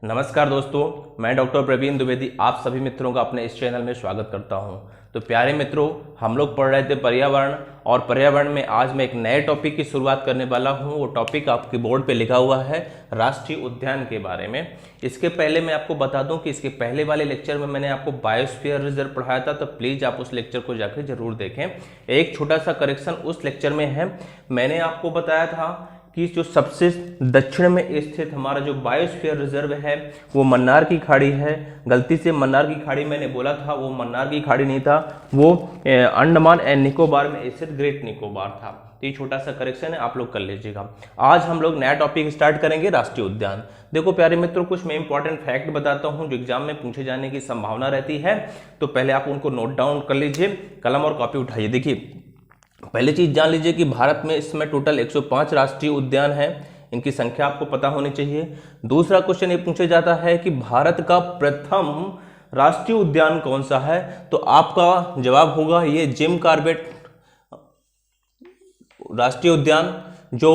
नमस्कार दोस्तों, मैं डॉक्टर प्रवीण द्विवेदी आप सभी मित्रों का अपने इस चैनल में स्वागत करता हूं। तो प्यारे मित्रों, हम लोग पढ़ रहे थे पर्यावरण और पर्यावरण में आज मैं एक नए टॉपिक की शुरुआत करने वाला हूं। वो टॉपिक आपके बोर्ड पे लिखा हुआ है राष्ट्रीय उद्यान के बारे में। इसके पहले मैं आपको बता दूं कि इसके पहले वाले लेक्चर में मैंने आपको बायोस्फीयर रिजर्व पढ़ाया था, तो प्लीज़ आप उस लेक्चर को जाकर जरूर देखें। एक छोटा सा करेक्शन उस लेक्चर में है, मैंने आपको बताया था कि जो सबसे दक्षिण में स्थित हमारा जो बायोस्फीयर रिजर्व है वो मन्नार की खाड़ी है। गलती से मन्नार की खाड़ी मैंने बोला था, वो मन्नार की खाड़ी नहीं था, वो अंडमान एंड निकोबार में स्थित ग्रेट निकोबार था। तो ये छोटा सा करेक्शन है, आप लोग कर लीजिएगा। आज हम लोग नया टॉपिक स्टार्ट करेंगे, राष्ट्रीय उद्यान। देखो प्यारे मित्रों, कुछ मैं इंपॉर्टेंट फैक्ट बताता हूं जो एग्जाम में पूछे जाने की संभावना रहती है, तो पहले आप उनको नोट डाउन कर लीजिए, कलम और कॉपी उठाइए। देखिए, पहली चीज जान लीजिए कि भारत में इस समय टोटल 105 राष्ट्रीय उद्यान हैं, इनकी संख्या आपको पता होनी चाहिए। दूसरा क्वेश्चन ये पूछा जाता है कि भारत का प्रथम राष्ट्रीय उद्यान कौन सा है, तो आपका जवाब होगा ये जिम कॉर्बेट राष्ट्रीय उद्यान, जो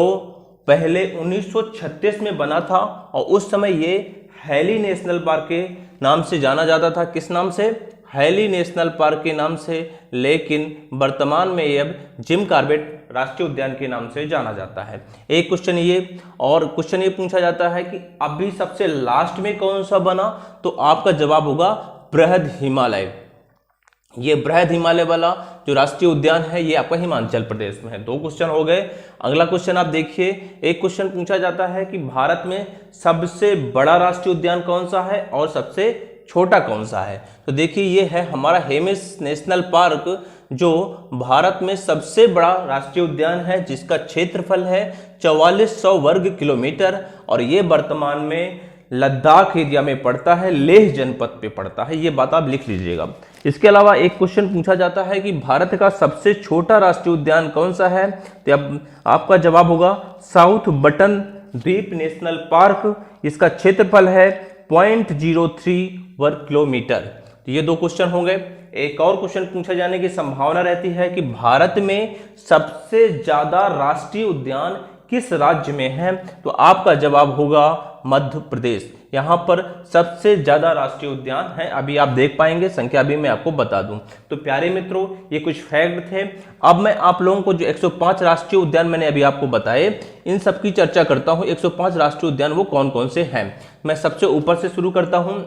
पहले 1936 में बना था और उस समय ये हैली नेशनल पार्क के नाम से जाना जाता था। किस नाम से? हैली नेशनल पार्क के नाम से, लेकिन वर्तमान में ये अब जिम कॉर्बेट राष्ट्रीय उद्यान के नाम से जाना जाता है। एक क्वेश्चन ये, और क्वेश्चन ये पूछा जाता है कि अभी सबसे लास्ट में कौन सा बना, तो आपका जवाब होगा बृहद हिमालय। ये बृहद हिमालय वाला जो राष्ट्रीय उद्यान है ये आपका हिमाचल प्रदेश में है। 2 क्वेश्चन हो गए। अगला क्वेश्चन आप देखिए, एक क्वेश्चन पूछा जाता है कि भारत में सबसे बड़ा राष्ट्रीय उद्यान कौन सा है और सबसे छोटा कौन सा है। तो देखिए, ये है हमारा हेमिस नेशनल पार्क, जो भारत में सबसे बड़ा राष्ट्रीय उद्यान है, जिसका क्षेत्रफल है 4400 वर्ग किलोमीटर और ये वर्तमान में लद्दाख एरिया में पड़ता है, लेह जनपद पे पड़ता है। ये बात आप लिख लीजिएगा। इसके अलावा एक क्वेश्चन पूछा जाता है कि भारत का सबसे छोटा राष्ट्रीय उद्यान कौन सा है, तो अब आपका जवाब होगा साउथ बटन द्वीप नेशनल पार्क। इसका क्षेत्रफल है 0.03 वर्ग किलोमीटर। तो ये 2 क्वेश्चन हो गए। एक और क्वेश्चन पूछा जाने की संभावना रहती है कि भारत में सबसे ज्यादा राष्ट्रीय उद्यान किस राज्य में है, तो आपका जवाब होगा मध्य प्रदेश। यहां पर सबसे ज्यादा राष्ट्रीय उद्यान है। अभी आप देख पाएंगे, संख्या भी मैं आपको बता दूं। तो प्यारे मित्रों, ये कुछ फैक्ट थे। अब मैं आप लोगों को जो 105 राष्ट्रीय उद्यान मैंने अभी आपको बताए, इन सब की चर्चा करता हूं। 105 राष्ट्रीय उद्यान वो कौन कौन से हैं। मैं सबसे ऊपर से शुरू करता हूं।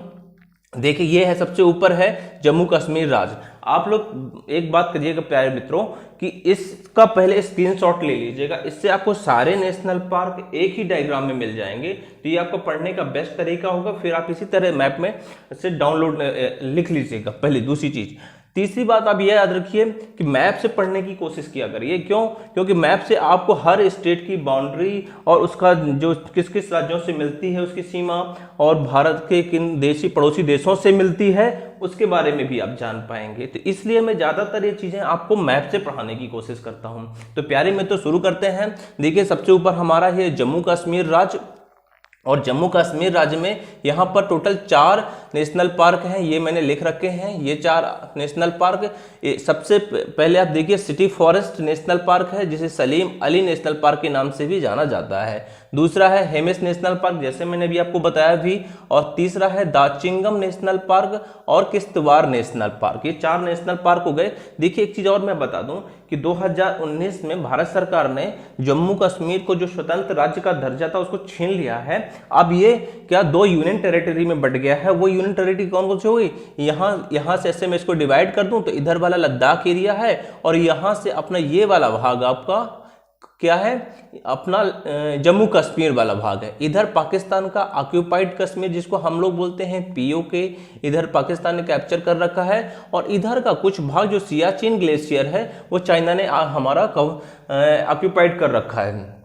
देखिए, ये है सबसे ऊपर है जम्मू कश्मीर राज्य। आप लोग एक बात करिएगा प्यारे मित्रों कि इसका पहले स्क्रीनशॉट ले लीजिएगा, इससे आपको सारे नेशनल पार्क एक ही डायग्राम में मिल जाएंगे। तो ये आपको पढ़ने का बेस्ट तरीका होगा। फिर आप इसी तरह मैप में से डाउनलोड लिख लीजिएगा। पहली दूसरी चीज, तीसरी बात आप ये याद रखिए कि मैप से पढ़ने की कोशिश किया करिए। क्यों? क्योंकि मैप से आपको हर स्टेट की बाउंड्री और उसका जो किस किस राज्यों से मिलती है उसकी सीमा, और भारत के किन देशी पड़ोसी देशों से मिलती है उसके बारे में भी आप जान पाएंगे। तो इसलिए मैं ज्यादातर ये चीजें आपको मैप से पढ़ाने की कोशिश करता हूं। तो प्यारे मित्रों, शुरू करते हैं। देखिए, सबसे ऊपर हमारा है जम्मू कश्मीर राज्य, और जम्मू कश्मीर राज्य में यहाँ पर टोटल 4 नेशनल पार्क हैं। ये मैंने लिख रखे हैं, ये 4 नेशनल पार्क। सबसे पहले आप देखिए, सिटी फॉरेस्ट नेशनल पार्क है, जिसे सलीम अली नेशनल पार्क के नाम से भी जाना जाता है। दूसरा है हेमिस नेशनल पार्क, जैसे मैंने भी आपको बताया भी। और तीसरा है दाचिंगम नेशनल पार्क और किश्तवाड़ नेशनल पार्क। ये 4 नेशनल पार्क हो गए। देखिए, एक चीज और मैं बता दूं कि 2019 में भारत सरकार ने जम्मू कश्मीर को जो स्वतंत्र राज्य का दर्जा था उसको छीन लिया है। अब ये क्या 2 यूनियन टेरिटरी में बट गया है। वो यूनियन टेरिटरी कौन कौन सी होगी? यहाँ से ऐसे मैं इसको डिवाइड कर दूं तो इधर वाला लद्दाख एरिया है, और यहाँ से अपना ये वाला भाग आपका क्या है, अपना जम्मू कश्मीर वाला भाग है। इधर पाकिस्तान का ऑक्यूपाइड कश्मीर, जिसको हम लोग बोलते हैं पीओके, इधर पाकिस्तान ने कैप्चर कर रखा है। और इधर का कुछ भाग जो सियाचिन ग्लेशियर है वो चाइना ने हमारा ऑक्यूपाइड कर रखा है।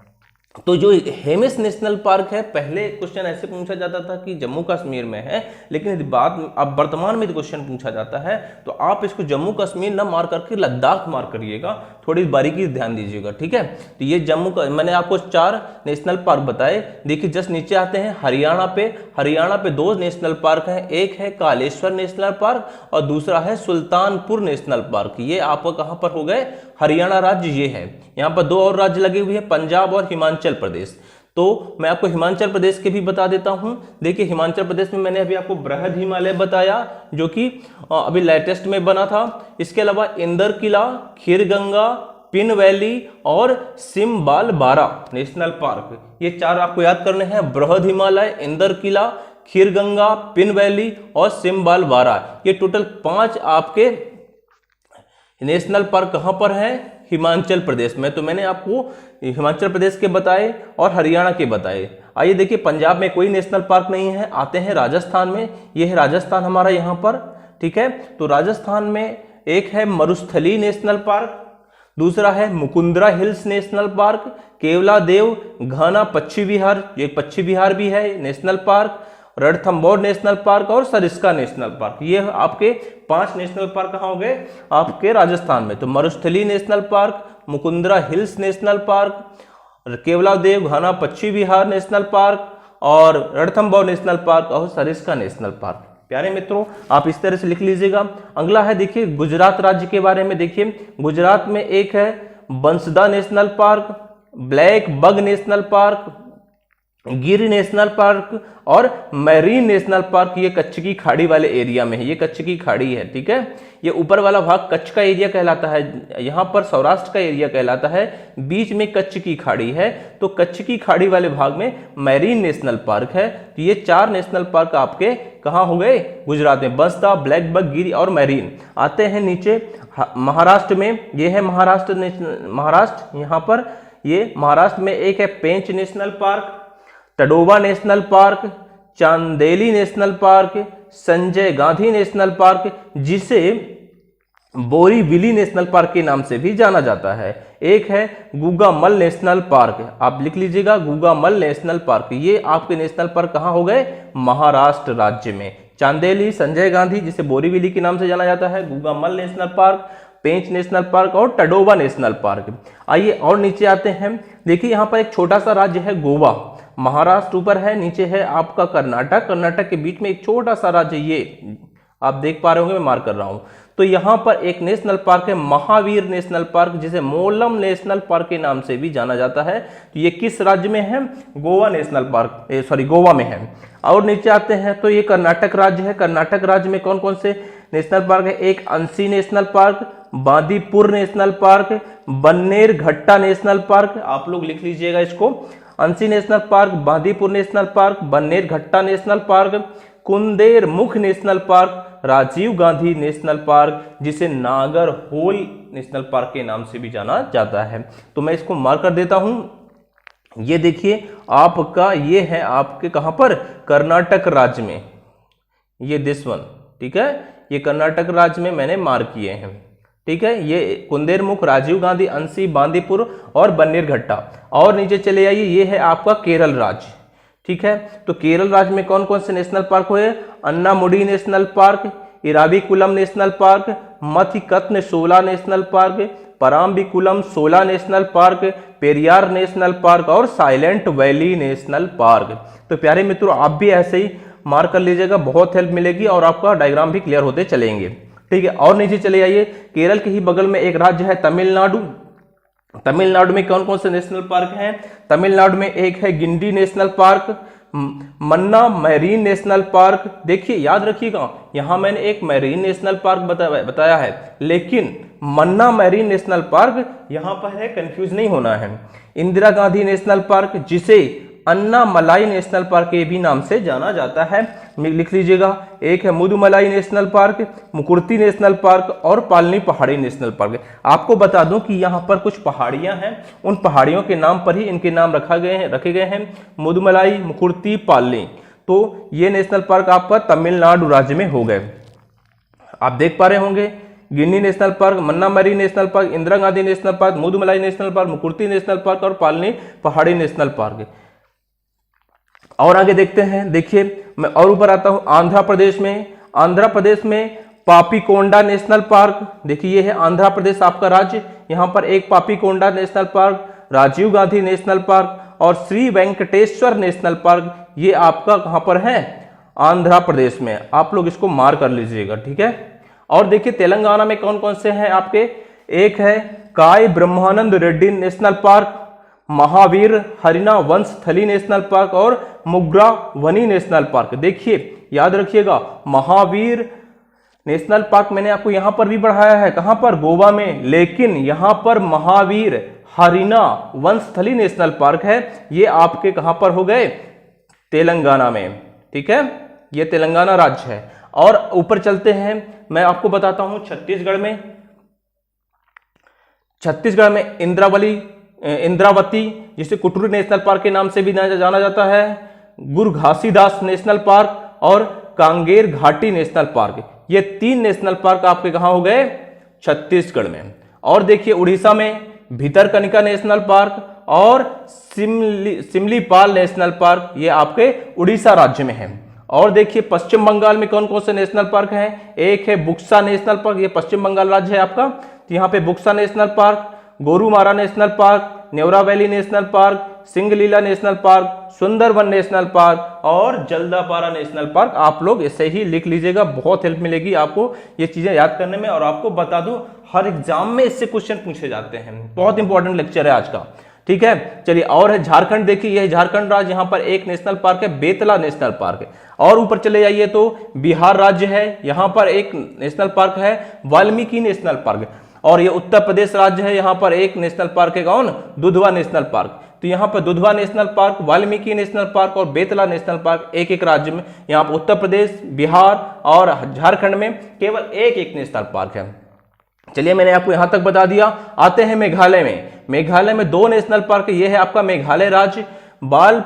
तो जो हेमिस नेशनल पार्क है, पहले क्वेश्चन ऐसे पूछा जाता था कि जम्मू कश्मीर में है, लेकिन बात अब वर्तमान में क्वेश्चन पूछा जाता है तो आप इसको जम्मू कश्मीर ना मार करके लद्दाख मार करिएगा। थोड़ी बारीकी ध्यान दीजिएगा, ठीक है। तो ये जम्मू का मैंने आपको 4 नेशनल पार्क बताए। देखिए, जस्ट नीचे आते हैं हरियाणा पे 2 नेशनल पार्क हैं। एक है कालेश्वर नेशनल पार्क और दूसरा है सुल्तानपुर नेशनल पार्क। ये आपको कहां पर हो गए? हरियाणा राज्य ये है। यहाँ पर 2 और राज्य लगे हुए हैं, पंजाब और हिमाचल प्रदेश। तो मैं आपको हिमाचल प्रदेश के भी बता देता हूं। देखिए हिमाचल प्रदेश में मैंने अभी आपको बृहद हिमालय बताया जो कि अभी लेटेस्ट में बना था। इसके अलावा इंदर किला, खीरगंगा, पिन वैली और सिमबाल बारा नेशनल पार्क, ये 4 आपको याद करने हैं। बृहद हिमालय, इंदर किला, खीरगंगा, पिन वैली और सिमबाल बारा, ये टोटल 5 आपके नेशनल पार्क कहां पर हैं? हिमाचल प्रदेश में। तो मैंने आपको हिमाचल प्रदेश के बताए और हरियाणा के बताए। आइए देखिए पंजाब में कोई नेशनल पार्क नहीं है, आते हैं राजस्थान में। यह है राजस्थान हमारा यहाँ पर, ठीक है। तो राजस्थान में एक है मरुस्थली नेशनल पार्क, दूसरा है Mukundra hills national park, Keoladeo Ghana Paschim Vihar, ये पश्चिम विहार भी है national park, Ranthambore national park और सरिस्का नेशनल पार्क। ये आपके 5 नेशनल पार्क कहाँ हो गए? आपके राजस्थान में। तो Marusthali national park, Mukundra hills national park, Keoladeo Ghana Paschim Vihar national park और रणथंभौर नेशनल पार्क और सरिस्का नेशनल पार्क। प्यारे मित्रों आप इस तरह से लिख लीजिएगा। अगला है देखिए गुजरात राज्य के बारे में। देखिए गुजरात में एक है Bansda national park, blackbuck national park, Gir national park और मैरीन नेशनल पार्क। ये कच्छ की खाड़ी वाले एरिया में है, ये कच्छ की खाड़ी है, ठीक है। ये ऊपर वाला भाग कच्छ का एरिया कहलाता है, यहाँ पर सौराष्ट्र का एरिया कहलाता है, बीच में कच्छ की खाड़ी है। तो कच्छ की खाड़ी वाले भाग में मैरीन नेशनल पार्क है। तो ये 4 नेशनल पार्क आपके कहाँ हो गए? गुजरात में, बंसदा, ब्लैक बग, गिर और मैरीन। आते हैं नीचे महाराष्ट्र में, ये है महाराष्ट्र, यहाँ पर ये महाराष्ट्र में एक है Pench national park, Tadoba national park, Chandoli national park, Sanjay Gandhi national park, जिसे बोरीविली नेशनल पार्क के नाम से भी जाना जाता है। एक है गुगामल नेशनल पार्क, आप लिख लीजिएगा गुगामल नेशनल पार्क। ये आपके नेशनल पार्क कहाँ हो गए? महाराष्ट्र राज्य में। चांदेली, संजय गांधी जिसे बोरीविली के नाम से जाना जाता है, गुगामल नेशनल पार्क, पेंच नेशनल पार्क और टडोबा नेशनल पार्क। आइए और नीचे आते हैं। देखिए यहाँ पर एक छोटा सा राज्य है गोवा, महाराष्ट्र ऊपर है, नीचे है आपका कर्नाटक, कर्नाटक के बीच में एक छोटा सा राज्य, ये आप देख पा रहे होंगे मैं मार्क कर रहा हूं। तो यहाँ पर एक नेशनल पार्क है महावीर नेशनल पार्क, जिसे मोलम नेशनल पार्क के नाम से भी जाना जाता है। तो ये किस राज्य में है? गोवा नेशनल पार्क, गोवा में है। और नीचे आते हैं तो ये कर्नाटक राज्य है। कर्नाटक राज्य में कौन कौन से नेशनल पार्क है? एक Anshi national park, Bandipur national park, Bannerghatta national park, आप लोग लिख लीजिएगा इसको, Anshi national park, Bandipur national park, Bannerghatta national park, Kudremukh national park, Rajiv Gandhi national park, जिसे नागर होल नेशनल पार्क के नाम से भी जाना जाता है। तो मैं इसको मार्क कर देता हूं। ये देखिए आपका, ये है आपके कहां पर? कर्नाटक राज्य में, ये दिस वन, ठीक है। ये कर्नाटक राज्य में मैंने मार्क किए हैं, ठीक है। ये कुंदेरमुख, राजीव गांधी, अंसी, बांदीपुर और बन्नेर घट्टा। और नीचे चले आइए, ये है आपका केरल राज्य, ठीक है। तो केरल राज्य में कौन कौन से नेशनल पार्क हुए? Anamudi national park, Eravikulam national park, Mathikettan 16 national park, Parambikulam 16 national park, Periyar national park और साइलेंट वैली नेशनल पार्क। तो प्यारे मित्रों आप भी ऐसे ही मार्क कर लीजिएगा, बहुत हेल्प मिलेगी और आपका डायग्राम भी क्लियर होते चलेंगे, ठीक है। और नीचे चले आइए, केरल के ही बगल में एक राज्य है तमिलनाडु। तमिलनाडु में कौन कौन से नेशनल पार्क हैं? तमिलनाडु में एक है Guindy national park, Mannar marine national park. देखिए याद रखिएगा, यहां मैंने एक मैरीन नेशनल पार्क बताया है, लेकिन मन्ना मैरीन नेशनल पार्क यहां पर है, कंफ्यूज नहीं होना है। इंदिरा गांधी नेशनल पार्क, जिसे अन्नामलाई नेशनल पार्क के भी नाम से जाना जाता है, लिख लीजिएगा। एक है Mudumalai national park, Mukurthi national park और पालनी पहाड़ी नेशनल पार्क। आपको बता दूं कि यहाँ पर कुछ पहाड़ियां हैं, उन पहाड़ियों के नाम पर ही इनके नाम रखे गए हैं, मुदुमलाई, मुकुर्ती, पालनी। तो ये नेशनल पार्क आपका तमिलनाडु राज्य में हो गए। आप देख पा रहे होंगे, Guindy national park, Mannar marine national park, Indira Gandhi national park, Mudumalai national park, Mukurthi national park और पालनी पहाड़ी नेशनल पार्क। और आगे देखते हैं। देखिए मैं और ऊपर आता हूं, आंध्र प्रदेश में पापीकोंडा नेशनल पार्क। देखिए ये है आंध्र प्रदेश आपका राज्य, यहां पर एक Papikonda National park, Rajiv Gandhi national park और श्री वेंकटेश्वर नेशनल पार्क, ये आपका कहां पर है? आंध्र प्रदेश में। आप लोग इसको मार्क कर लीजिएगा, ठीक है। और देखिए तेलंगाना में कौन कौन से हैं आपके? एक है काय ब्रह्मानंद रेड्डी नेशनल पार्क, महावीर हरिना वंश स्थली नेशनल पार्क और मुग्रा वनी नेशनल पार्क। देखिए याद रखिएगा, महावीर नेशनल पार्क मैंने आपको यहां पर भी बढ़ाया है, कहां पर, गोवा में, लेकिन यहां पर महावीर हरिना वंश स्थली नेशनल पार्क है, ये आपके कहां पर हो गए, तेलंगाना में। ठीक है, ये तेलंगाना राज्य है। और ऊपर चलते हैं, मैं आपको बताता हूं छत्तीसगढ़ में इंद्रावती जिसे कुटरू नेशनल पार्क के नाम से भी जाना जाता है, गुरु घासीदास नेशनल पार्क और कांगेर घाटी नेशनल पार्क, ये 3 नेशनल पार्क आपके कहां हो गए, छत्तीसगढ़ में। और देखिए उड़ीसा में भितरकनिका नेशनल पार्क और सिमलीपाल नेशनल पार्क, ये आपके उड़ीसा राज्य में है। और देखिए पश्चिम बंगाल में कौन कौन से नेशनल पार्क हैं, एक है बुक्सा नेशनल पार्क, ये पश्चिम बंगाल राज्य है आपका, तो यहाँ पे Buxa National Park, Gorumara National Park, Neora Valley national Park, Singalila National Park, Sundarban National park और जल्दापारा नेशनल पार्क। आप लोग ऐसे ही लिख लीजिएगा, बहुत हेल्प मिलेगी आपको ये चीजें याद करने में। और आपको बता दूं हर एग्जाम में इससे क्वेश्चन पूछे जाते हैं, बहुत इंपॉर्टेंट लेक्चर है आज का। ठीक है, चलिए और है झारखंड। देखिए यह झारखंड राज्य, यहाँ पर एक नेशनल पार्क है, बेतला नेशनल पार्क है। और ऊपर चले जाइए तो बिहार राज्य है, यहाँ पर एक नेशनल पार्क है, वाल्मीकि नेशनल पार्क। और ये उत्तर प्रदेश राज्य है, यहाँ पर एक नेशनल पार्क है, कौन, दुधवा नेशनल पार्क। तो यहाँ पर Dudhwa national park, Valmiki national park और बेतला नेशनल पार्क एक एक राज्य में, यहाँ पर उत्तर प्रदेश, बिहार और झारखंड में केवल एक एक नेशनल पार्क है। चलिए मैंने आपको यहां तक बता दिया। आते हैं मेघालय में। मेघालय में 2 नेशनल पार्क, ये है आपका मेघालय राज्य, बाल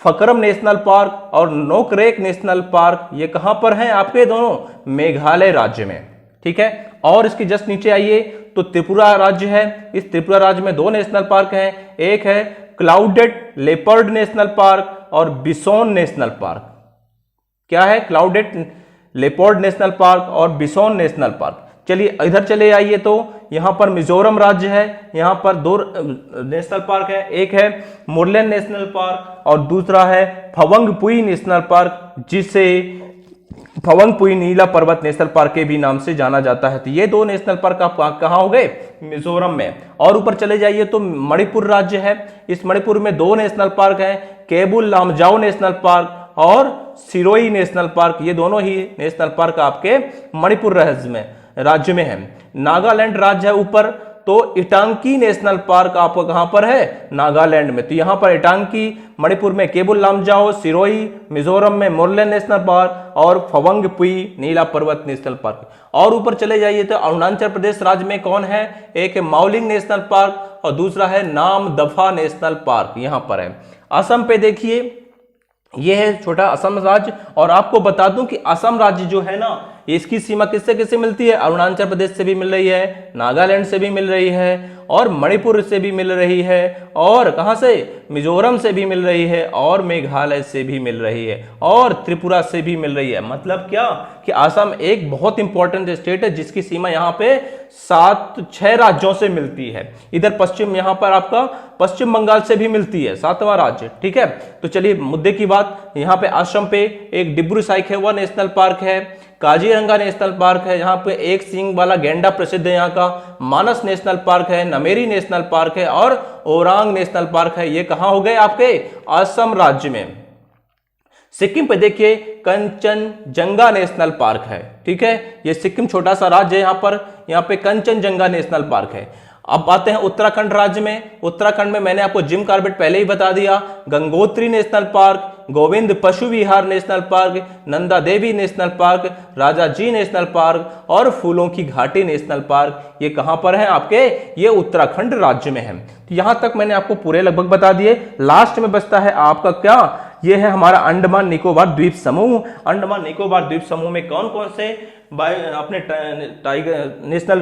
फकरम नेशनल पार्क और नोकरेक नेशनल पार्क, ये कहां पर हैं आपके, दोनों मेघालय राज्य में। ठीक है, और इसके जस्ट नीचे आइए तो त्रिपुरा राज्य है, इस त्रिपुरा राज्य में 2 नेशनल पार्क हैं, एक है क्लाउडेड लेपर्ड नेशनल पार्क और बिसोन नेशनल पार्क। क्या है, क्लाउडेड लेपर्ड नेशनल पार्क और बिसोन नेशनल पार्क। चलिए इधर चले आइए तो यहां पर मिजोरम राज्य है, यहां पर 2 नेशनल पार्क है, एक है मुरलेन नेशनल पार्क और दूसरा है फवंगपुई नेशनल पार्क, जिसे फवंगपुई नीला पर्वत नेशनल पार्क के भी नाम से जाना जाता है। तो ये 2 नेशनल पार्क आप कहां हो गए, मिजोरम में। और ऊपर चले जाइए तो मणिपुर राज्य है, इस मणिपुर में 2 नेशनल पार्क हैं, केबुल लामजाओ नेशनल पार्क और सिरोई नेशनल पार्क, ये दोनों ही नेशनल पार्क आपके मणिपुर राज्य में है। नागालैंड राज्य है ऊपर, तो इटांकी नेशनल पार्क आपको कहां पर है, नागालैंड में। तो यहां पर इटांकी, मणिपुर में केबुल लामजाओ, सिरोई, मिजोरम में मुरलेन नेशनल पार्क और फवंगपुई नीला पर्वत नेशनल पार्क। और ऊपर चले जाइए तो अरुणाचल प्रदेश राज्य में कौन है, एक है माउलिंग नेशनल पार्क और दूसरा है नामदफा नेशनल पार्क, यहां पर है। असम पे देखिए, यह है छोटा असम राज्य। और आपको बता दूं कि असम राज्य जो है ना, इसकी सीमा किससे किससे मिलती है, अरुणाचल प्रदेश से भी मिल रही है, नागालैंड से भी मिल रही है और मणिपुर से भी मिल रही है, और कहां से, मिजोरम से भी मिल रही है और मेघालय से भी मिल रही है और त्रिपुरा से भी मिल रही है। मतलब क्या कि असम एक बहुत इंपॉर्टेंट स्टेट है जिसकी सीमा यहां पे 6 राज्यों से मिलती है। इधर पश्चिम, यहां पर आपका पश्चिम बंगाल से भी मिलती है, 7वां राज्य। ठीक है, तो चलिए मुद्दे की बात, यहां पे असम पे एक डिब्रू साइखेवा नेशनल पार्क है, काजीरंगा नेशनल पार्क है, जहां पे एक सींग वाला गेंडा प्रसिद्ध है यहाँ का, मानस नेशनल पार्क है, नमेरी नेशनल पार्क है और ओरांग नेशनल पार्क है। ये कहां हो गए आपके, असम राज्य में। सिक्किम पे देखिए कंचनजंगा नेशनल पार्क है। ठीक है, ये सिक्किम छोटा सा राज्य है, यहाँ पे कंचनजंगा नेशनल पार्क है। अब आते हैं उत्तराखंड राज्य में। उत्तराखंड में मैंने आपको जिम कार्बेट पहले ही बता दिया, गंगोत्री नेशनल पार्क, गोविंद पशु विहार national park, Nanda Devi national park, राजा जी नेशनल पार्क और फूलों की घाटी नेशनल पार्क, ये कहां पर है आपके, ये उत्तराखंड राज्य में है। तो यहां तक मैंने आपको पूरे लगभग बता दिए। लास्ट में बचता है आपका क्या, ये है हमारा अंडमान निकोबार द्वीप समूह। अंडमान निकोबार द्वीप समूह में कौन कौन से अपने टाइगर नेशनल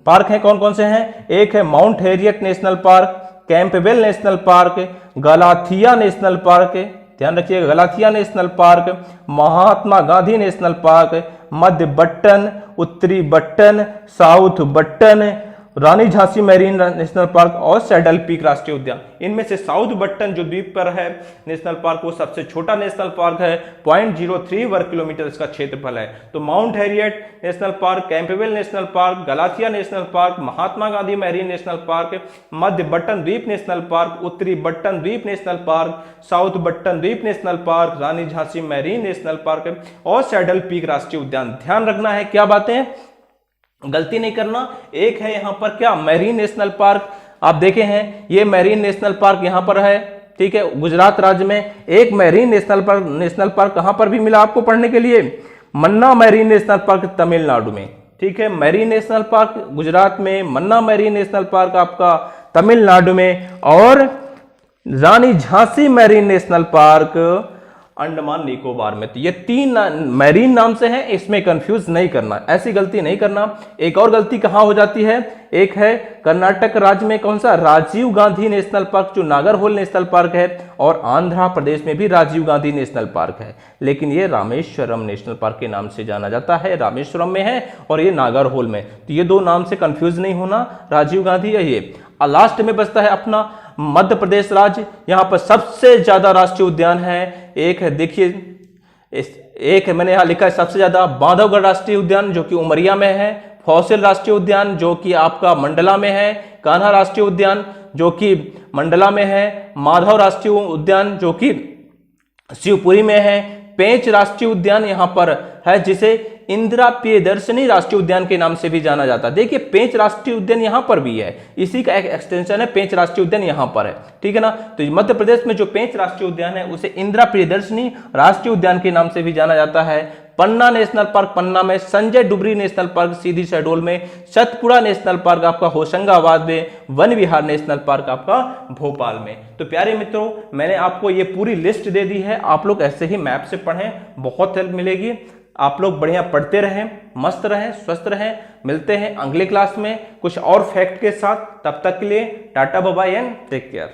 पार्क हैं, कौन कौन से हैं, एक है mount Harriet national park, Campbell national park, Galathea national park, ध्यान रखिएगा Galathea national park, Mahatma Gandhi national park, मध्य बट्टन, उत्तरी बट्टन, साउथ बट्टन रानी झांसी मैरीन नेशनल पार्क और सैडल पीक राष्ट्रीय उद्यान। इनमें से साउथ बट्टन जो द्वीप पर है नेशनल पार्क, वो सबसे छोटा नेशनल पार्क है, 0.03 वर्ग किलोमीटर इसका क्षेत्रफल है। तो mount Harriet national park, Campbell national park, Galathea national park, Mahatma Gandhi marine national park, मध्य बट्टन द्वीप नेशनल पार्क, उत्तरी बट्टन द्वीप नेशनल पार्क, साउथ बट्टन द्वीप national park, Rani Jhansi marine national park और सैडल पीक राष्ट्रीय उद्यान। ध्यान रखना है क्या बातें, गलती नहीं करना। एक है यहां पर क्या, मैरीन नेशनल पार्क, आप देखे हैं ये मैरीन नेशनल पार्क यहां पर है, ठीक है, गुजरात राज्य में। एक मैरीन नेशनल पार्क कहां पर भी मिला आपको पढ़ने के लिए, मन्ना मैरीन नेशनल पार्क तमिलनाडु में, ठीक है। मैरीन नेशनल पार्क गुजरात में, मन्ना मैरीन नेशनल पार्क आपका तमिलनाडु में, और Rani Jhansi marine national park Andaman Nicobar में। तो ये 3 मैरीन नाम से हैं, इसमें कंफ्यूज नहीं करना, ऐसी गलती नहीं करना। एक और गलती कहां हो जाती है, एक है कर्नाटक राज्य में कौन सा, राजीव गांधी नेशनल पार्क जो नागरहोल नेशनल पार्क है, और आंध्र प्रदेश में भी राजीव गांधी नेशनल पार्क है, लेकिन ये रामेश्वरम नेशनल पार्क के नाम से जाना जाता है। रामेश्वरम में है और ये नागरहोल में, तो ये 2 नाम से कंफ्यूज नहीं होना, राजीव गांधी है ये। लास्ट में बचता है अपना मध्य प्रदेश राज्य। यहां पर सबसे ज्यादा राष्ट्रीय उद्यान है, एक है देखिए, एक है मैंने यहां लिखा है सबसे ज्यादा बांधवगढ़ राष्ट्रीय उद्यान जो कि उमरिया में है, फॉसिल राष्ट्रीय उद्यान जो कि आपका मंडला में है, कान्हा राष्ट्रीय उद्यान जो कि मंडला में है, माधव राष्ट्रीय उद्यान जो कि शिवपुरी में है, पेंच राष्ट्रीय उद्यान यहां पर है जिसे इंदिरा प्रियदर्शनी राष्ट्रीय उद्यान के नाम से भी जाना जाता है। देखिए पेंच राष्ट्रीय उद्यान यहां पर भी है, इसी का एक एक्सटेंशन है, पेंच राष्ट्रीय उद्यान यहां पर है, ठीक है ना। तो मध्य प्रदेश में जो पेंच राष्ट्रीय उद्यान है उसे इंदिरा प्रियदर्शनी राष्ट्रीय उद्यान के नाम से भी जाना जाता है। पन्ना नेशनल पार्क पन्ना में, संजय डुबरी नेशनल पार्क सीधी शहडोल में, सतपुड़ा नेशनल पार्क आपका होशंगाबाद में, वन विहार नेशनल पार्क आपका भोपाल में। तो प्यारे मित्रों, मैंने आपको ये पूरी लिस्ट दे दी है, आप लोग ऐसे ही मैप से पढ़ें, बहुत हेल्प मिलेगी। आप लोग बढ़िया पढ़ते रहें, मस्त रहें, स्वस्थ रहें। मिलते हैं अगले क्लास में कुछ और फैक्ट के साथ, तब तक के लिए tata bye bye and take care.